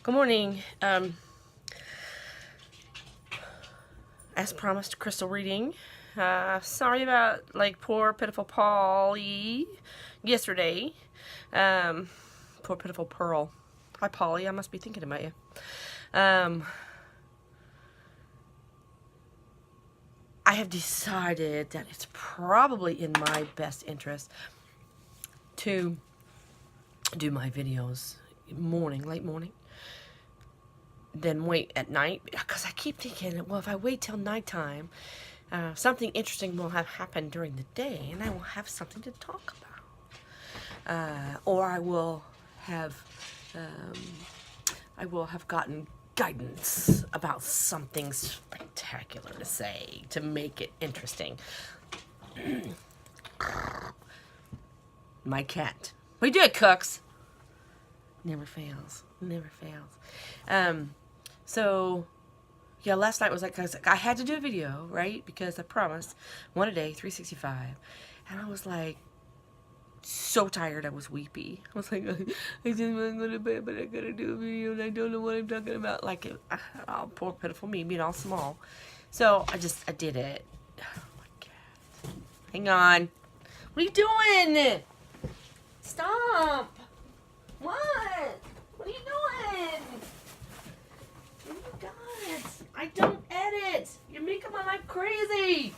Good morning. As promised, crystal reading. Sorry about poor pitiful Polly yesterday. Poor pitiful Pearl. Hi Polly, I must be thinking about you. I have decided that it's probably in my best interest to do my videos late morning, then wait at night, because I keep thinking, well, if I wait till nighttime, something interesting will have happened during the day, and I will have something to talk about, or I will have gotten guidance about something spectacular to say to make it interesting. My cat. We do it, Cooks. Never fails. Never fails. So, yeah, last night was I had to do a video, right? Because I promised, one a day, 365. And I was like, so tired, I was weepy. I was like, I just want to go to bed, but I gotta do a video and I don't know what I'm talking about. Oh, poor pitiful me, being all small. So, I did it. Oh my God. Hang on. What are you doing? Stop. What? What are you doing? Oh my God. I don't edit. You're making my life crazy.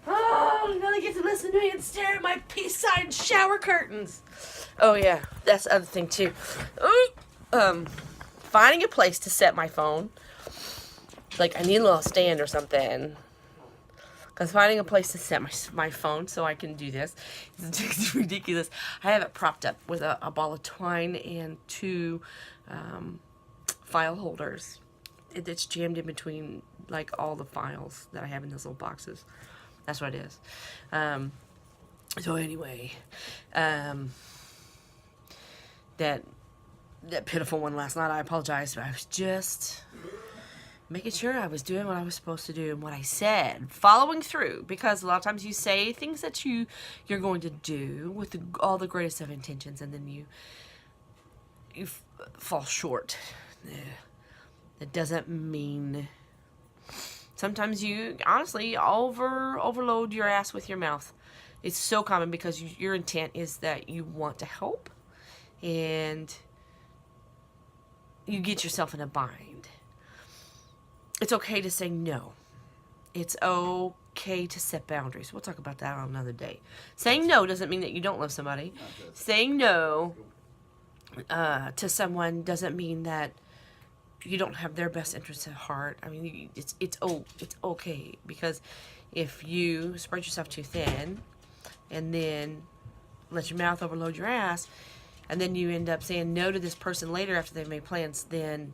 Oh, now I get to listen to me and stare at my peace-side shower curtains. Oh yeah, that's the other thing too. Finding a place to set my phone. Like I need a little stand or something. Because finding a place to set my phone so I can do this is ridiculous. I have it propped up with a ball of twine and two file holders. It's jammed in between all the files that I have in those little boxes. That's what it is. So anyway, that pitiful one last night, I apologize, but I was just making sure I was doing what I was supposed to do and what I said, following through, because a lot of times you say things that you're going to do with all the greatest of intentions, and then you fall short. That doesn't mean. Sometimes you honestly overload your ass with your mouth. It's so common because your intent is that you want to help, and you get yourself in a bind. It's okay to say no. It's okay to set boundaries. We'll talk about that on another day. Saying no doesn't mean that you don't love somebody. Saying no to someone doesn't mean that you don't have their best interests at heart. I mean, it's okay, because if you spread yourself too thin and then let your mouth overload your ass, and then you end up saying no to this person later after they've made plans, then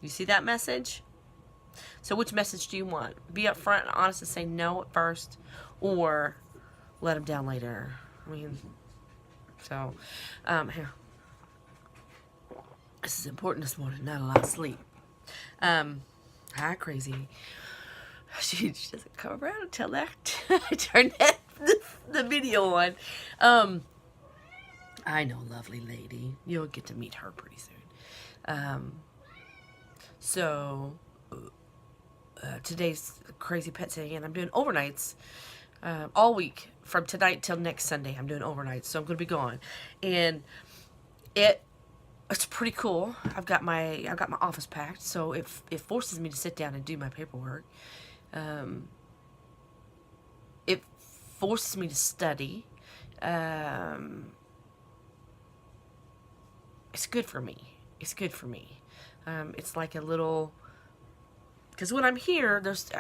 you see that message? So which message do you want? Be upfront and honest and say no at first, or let them down later? I mean, so, here. This is important this morning, not a lot of sleep. Hi, crazy. She doesn't come around until that turn the video on. I know, lovely lady. You'll get to meet her pretty soon. So, today's crazy pet sitting, and I'm doing overnights all week from tonight till next Sunday. I'm doing overnights, so I'm going to be gone, and it's pretty cool. I've got my office packed, so it forces me to sit down and do my paperwork. It forces me to study. It's good for me. It's good for me. It's like a little, because when I'm here, there's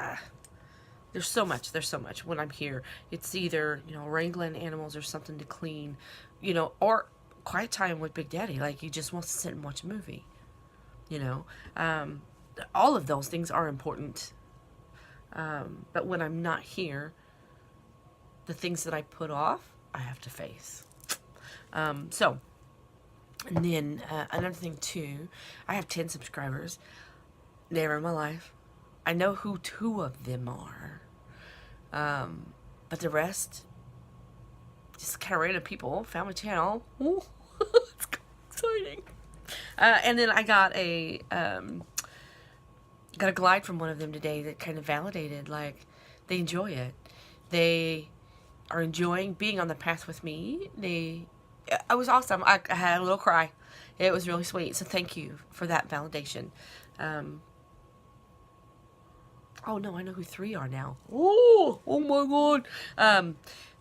so much. There's so much when I'm here. It's either wrangling animals or something to clean, or quiet time with Big Daddy. He just wants to sit and watch a movie. All of those things are important. But when I'm not here, the things that I put off, I have to face. So, and then another thing too, I have 10 subscribers. Never in my life. I know who 2 of them are. But the rest, just kind of random people. Found my channel. Ooh, it's exciting. And then I got a glide from one of them today that kind of validated, like, they enjoy it. They are enjoying being on the path with me. It was awesome. I had a little cry. It was really sweet. So thank you for that validation. Oh no, I know who 3 are now. Oh my God.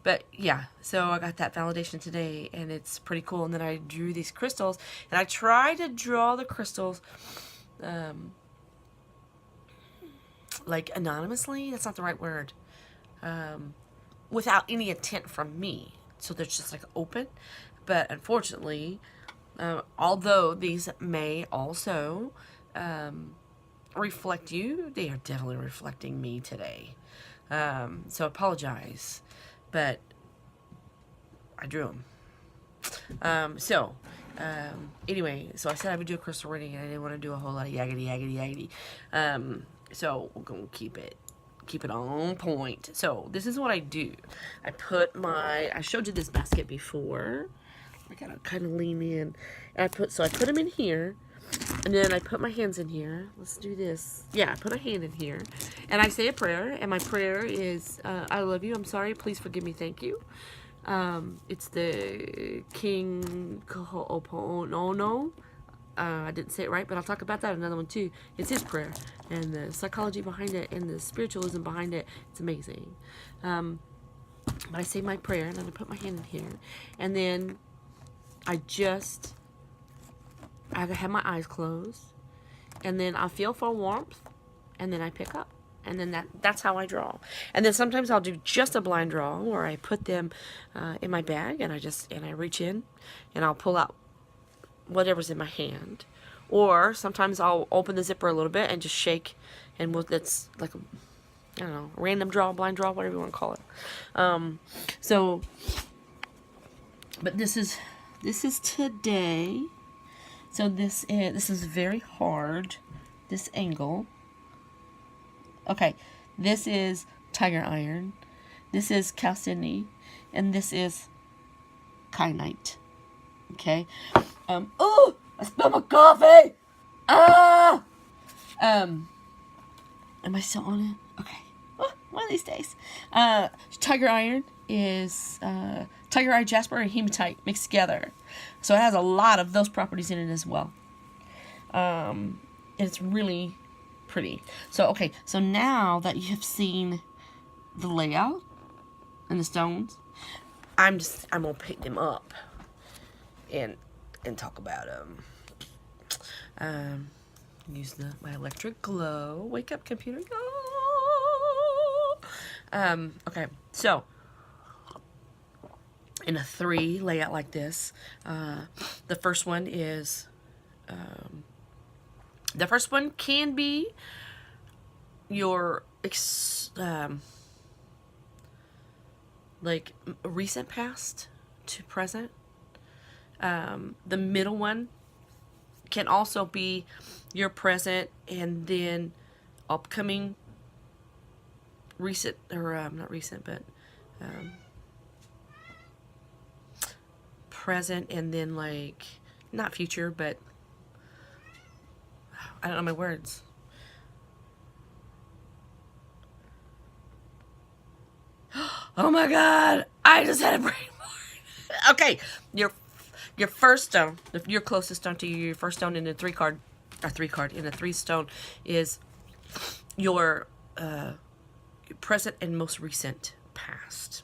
But yeah, so I got that validation today, and it's pretty cool. And then I drew these crystals, and I tried to draw the crystals, like anonymously. That's not the right word. Without any intent from me. So they're just like open. But unfortunately, although these may also reflect you, they are definitely reflecting me today. So apologize. But I drew them. Anyway, so I said I would do a crystal reading, and I didn't want to do a whole lot of yaggity. So we're going to keep it on point. So this is what I do. I showed you this basket before. I gotta kind of lean in. And I put them in here, and then I put my hands in here. Let's do this. Yeah, I put a hand in here, and I say a prayer, and my prayer is, I love you, I'm sorry, please forgive me, thank you. It's the King Ho'oponopono. I didn't say it right, but I'll talk about that another one too. It's his prayer, and the psychology behind it, and the spiritualism behind it. It's amazing. But I say my prayer, and then I put my hand in here, and then I have my eyes closed, and then I feel for warmth, and then I pick up, and then that's how I draw. And then sometimes I'll do just a blind draw, where I put them in my bag, and I reach in, and I'll pull out whatever's in my hand. Or sometimes I'll open the zipper a little bit and just shake, and that's like a, I don't know, random draw, blind draw, whatever you want to call it. But this is today. So this is very hard, this angle. Okay, this is tiger iron, this is chalcedony, and this is kyanite. Okay. Oh, I spilled my coffee. Am I still on it? Okay. Oh, one of these days. Tiger iron is tiger eye jasper and hematite mixed together, so it has a lot of those properties in it as well. And it's really pretty. So okay. So now that you have seen the layout and the stones, I'm gonna pick them up and talk about them. Use my electric glow. Wake up, computer. Go. Okay, so in a 3 layout like this, the first one is the first one can be your like recent past to present. The middle one can also be your present and then upcoming recent, or not recent, but present, and then like not future, but I don't know my words. Oh my God, I just had a brain fart. Okay, your first stone, your closest stone to you, your first stone in a 3 stone is your present and most recent past.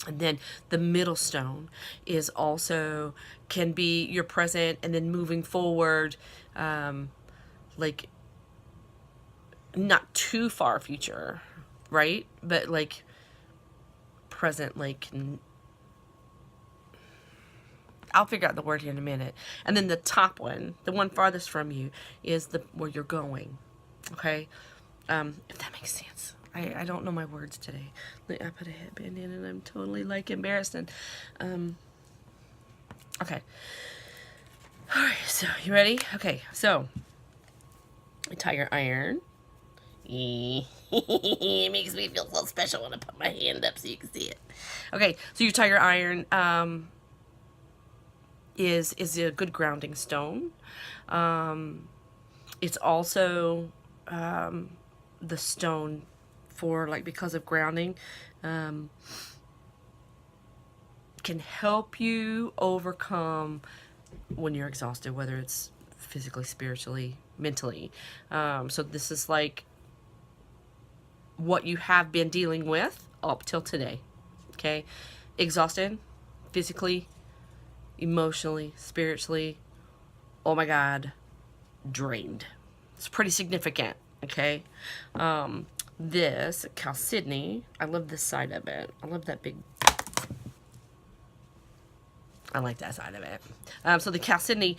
And then the middle stone is also, can be your present and then moving forward, like not too far future, right? But like present, like I'll figure out the word here in a minute. And then the top one, the one farthest from you, is where you're going. Okay? If that makes sense. I don't know my words today. I put a headband in and I'm totally like embarrassed. And okay. Alright, so you ready? Okay, so tiger iron. It makes me feel so special when I put my hand up so you can see it. Okay, so your tiger iron, is a good grounding stone. It's also the stone for, like, because of grounding, can help you overcome when you're exhausted, whether it's physically, spiritually, mentally. So this is like what you have been dealing with up till today. Okay? Exhausted, physically, emotionally, spiritually. Oh my God, drained. It's pretty significant. Okay? This Chalcedony, I love this side of it. I love that big, I like that side of it. So the Chalcedony,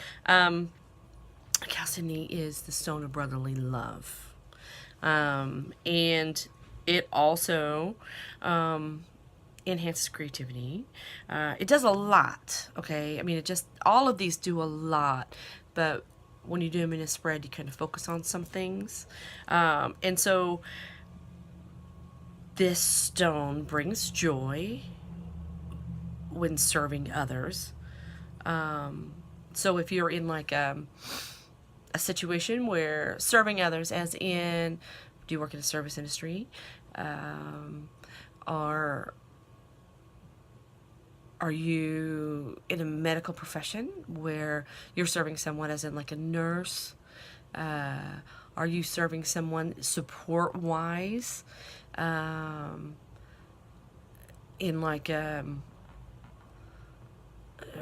Chalcedony is the stone of brotherly love. And it also enhances creativity. It does a lot, okay? I mean, it just, all of these do a lot, but when you do them in a spread, you kind of focus on some things. And so this stone brings joy when serving others. So if you're in like a situation where serving others, as in, do you work in a service industry? Or are you in a medical profession where you're serving someone, as in like a nurse? Are you serving someone support-wise? In like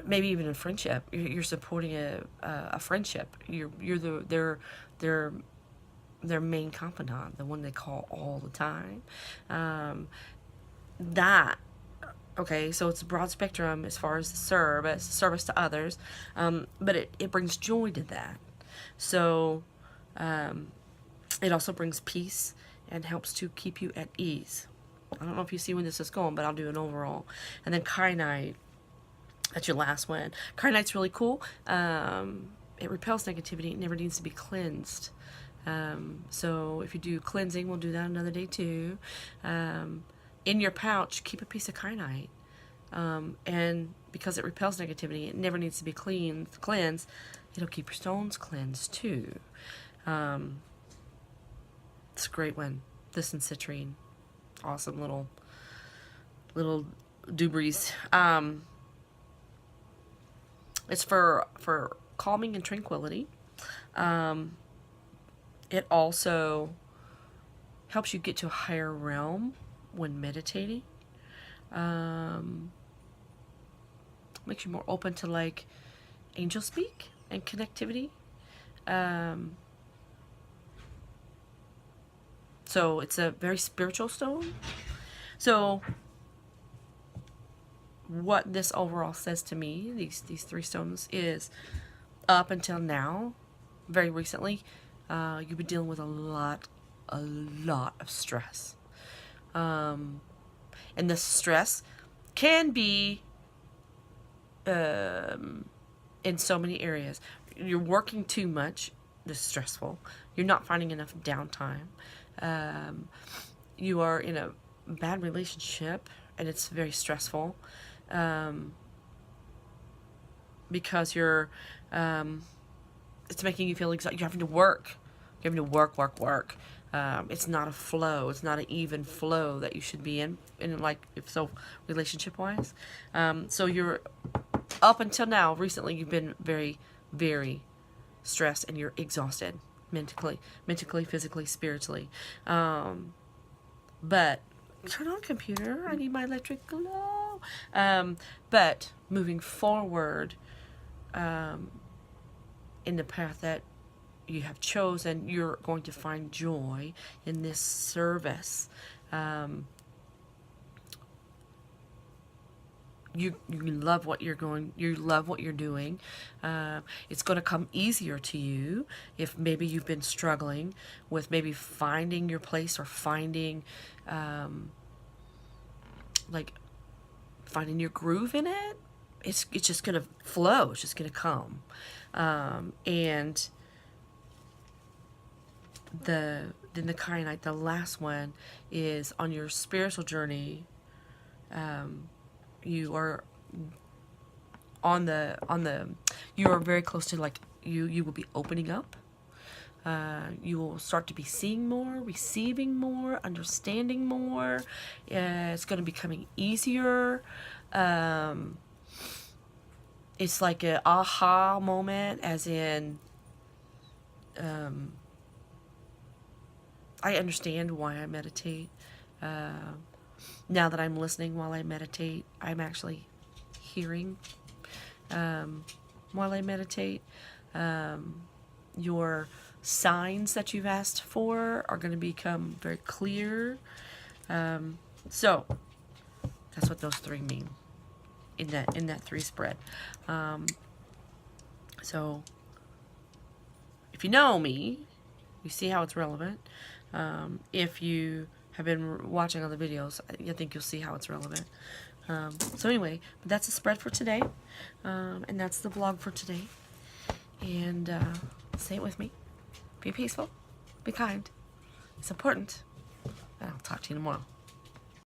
maybe even in friendship, you're supporting a friendship. You're their main confidant, the one they call all the time. That, okay, so it's a broad spectrum as far as the service to others, but it brings joy to that. So it also brings peace and helps to keep you at ease. I don't know if you see where this is going, but I'll do an overall. And then kyanite, that's your last one. Kyanite's really cool. It repels negativity. It never needs to be cleansed. So if you do cleansing, we'll do that another day too. In your pouch, keep a piece of kyanite. And because it repels negativity, it never needs to be cleansed. It'll keep your stones cleansed too. It's a great one. This and citrine. Awesome little doobies. It's for calming and tranquility. It also helps you get to a higher realm when meditating. Makes you more open to like angel speak and connectivity. So it's a very spiritual stone. So what this overall says to me, these three stones, is up until now, very recently, you've been dealing with a lot of stress. And the stress can be in so many areas. You're working too much. This is stressful. You're not finding enough downtime. You are in a bad relationship, and it's very stressful. Because you're, it's making you feel exhausted. You're having to work. You're having to work. It's not a flow. It's not an even flow that you should be in like, if so, relationship-wise. So you're, up until now, recently, you've been very, very stressed, and you're exhausted mentally, physically, spiritually. But turn on computer. I need my electric glow. But moving forward, in the path that you have chosen, you're going to find joy in this service. You love what you're doing. It's going to come easier to you if maybe you've been struggling with maybe finding your place, or finding like finding your groove in it. It's just going to flow. It's just going to come. And then the kyanite, the last one, is on your spiritual journey. You are on the you are very close to, like, you will be opening up. You will start to be seeing more, receiving more, understanding more. It's going to be becoming easier. It's like an aha moment, as in, I understand why I meditate. Now that I'm listening while I meditate, I'm actually hearing while I meditate. Your signs that you've asked for are going to become very clear. So that's what those three mean in that 3 spread. So if you know me, you see how it's relevant. If you have been watching other videos, I think you'll see how it's relevant. So anyway, that's the spread for today, and that's the vlog for today. And say it with me. Be peaceful. Be kind. It's important. And I'll talk to you tomorrow.